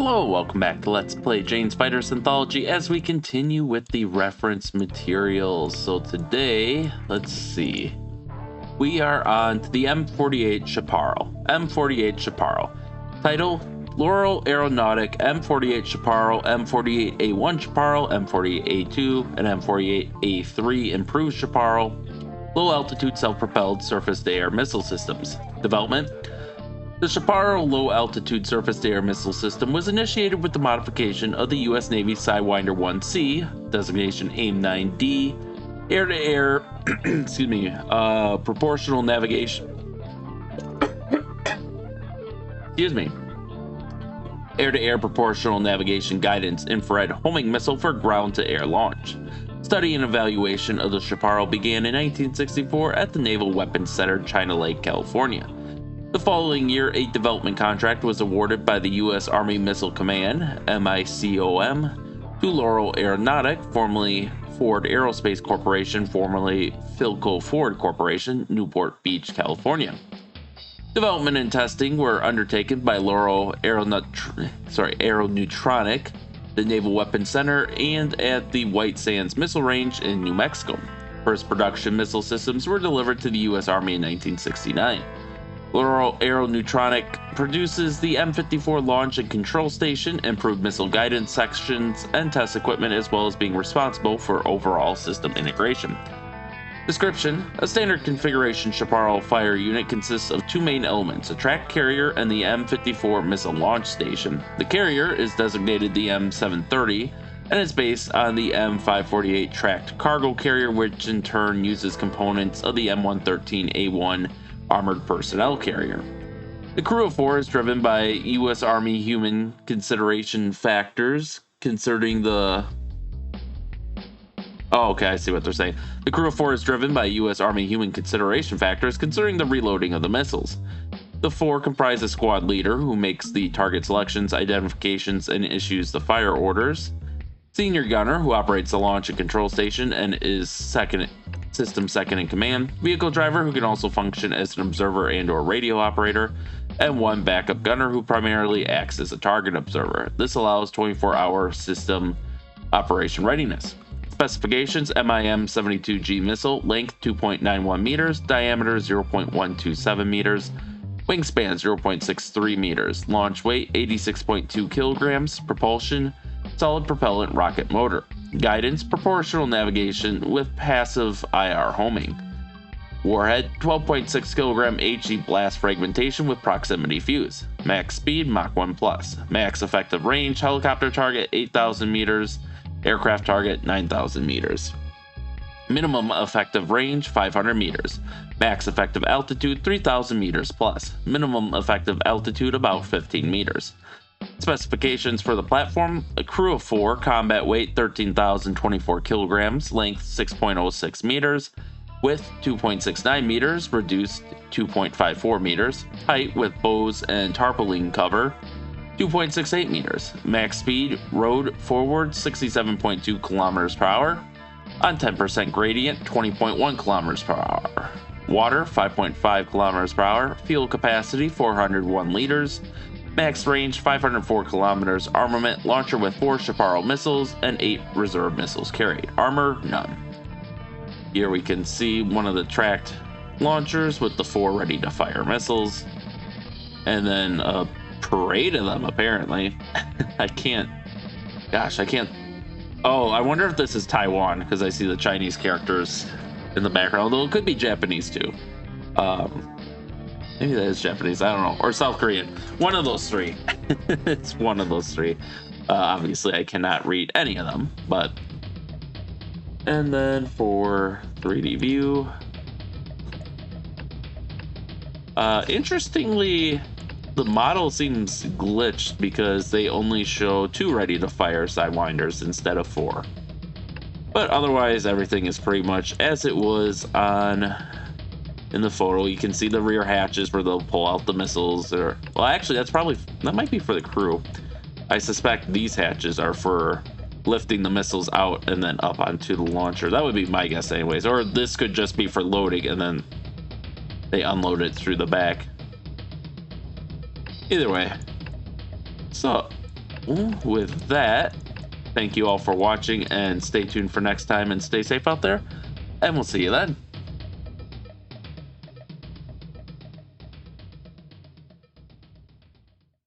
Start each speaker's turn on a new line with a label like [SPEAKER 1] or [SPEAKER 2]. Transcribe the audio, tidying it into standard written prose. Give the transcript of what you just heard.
[SPEAKER 1] Hello, welcome back to Let's Play Jane's Fighters Anthology as we continue with the reference materials. So today, let's see, we are on to the M48 Chaparral. M48 Chaparral. Title, Laurel Aeronautic M48 Chaparral, M48A1 Chaparral, M48A2, and M48A3 Improved Chaparral. Low altitude self-propelled surface-to-air missile systems. Development. The Chaparral low-altitude surface-to-air missile system was initiated with the modification of the U.S. Navy Sidewinder 1C, designation AIM-9D, air-to-air, proportional navigation. Air-to-air proportional navigation guidance infrared homing missile for ground-to-air launch. Study and evaluation of the Chaparral began in 1964 at the Naval Weapons Center, China Lake, California. The following year, a development contract was awarded by the U.S. Army Missile Command, MICOM, to Laurel Aeronautic, formerly Ford Aerospace Corporation, formerly Philco Ford Corporation, Newport Beach, California. Development and testing were undertaken by Laurel Aeronautronic, the Naval Weapons Center, and at the White Sands Missile Range in New Mexico. First production missile systems were delivered to the U.S. Army in 1969. Laurel Aeronautronic produces the M54 Launch and Control Station, improved missile guidance sections, and test equipment, as well as being responsible for overall system integration. Description: a standard configuration Chaparral fire unit consists of two main elements, a tracked carrier and the M54 missile launch station. The carrier is designated the M730 and is based on the M548 tracked cargo carrier, which in turn uses components of the M113A1 armored personnel carrier. The crew of four is driven by U.S. Army human consideration factors concerning the... Oh, okay, I see what they're saying. The crew of four is driven by U.S. Army human consideration factors concerning the reloading of the missiles. The four comprise a squad leader who makes the target selections, identifications, and issues the fire orders. Senior gunner who operates the launch and control station and is system second in command, vehicle driver who can also function as an observer and or radio operator, and one backup gunner who primarily acts as a target observer. This allows 24-hour system operation readiness. Specifications: MIM-72G missile, length 2.91 meters, diameter 0.127 meters, wingspan 0.63 meters, launch weight 86.2 kilograms, propulsion solid propellant rocket motor. Guidance: proportional navigation with passive IR homing. Warhead: 12.6 kilogram HE blast fragmentation with proximity fuse. Max speed: Mach 1+. Max effective range: helicopter target 8,000 meters, aircraft target 9,000 meters. Minimum effective range: 500 meters. Max effective altitude: 3,000 meters plus. Minimum effective altitude: about 15 meters. Specifications for the platform: a crew of four, combat weight 13,024 kilograms, length 6.06 meters, width 2.69 meters, reduced 2.54 meters, height with bows and tarpaulin cover 2.68 meters, max speed road forward 67.2 kilometers per hour, on 10% gradient 20.1 kilometers per hour, water 5.5 kilometers per hour, fuel capacity 401 liters, max range 504 kilometers, armament: launcher with 4 Chaparral missiles and 8 reserve missiles carried. Armor: none. Here we can see one of the tracked launchers with the 4 ready-to-fire missiles, and then a parade of them apparently. I can't. Oh, I wonder if this is Taiwan, because I see the Chinese characters in the background, although it could be Japanese too. Maybe that is Japanese, I don't know. Or South Korean. One of those three. It's one of those three. Obviously, I cannot read any of them, but... And then for 3D view... interestingly, the model seems glitched because they only show 2 ready-to-fire Sidewinders instead of 4. But otherwise, everything is pretty much as it was on... In the photo, you can see the rear hatches where they'll pull out the missiles. Or, well, actually, that might be for the crew. I suspect these hatches are for lifting the missiles out and then up onto the launcher. That would be my guess anyways. Or this could just be for loading and then they unload it through the back. Either way. So, with that, thank you all for watching, and stay tuned for next time, and stay safe out there, and we'll see you then.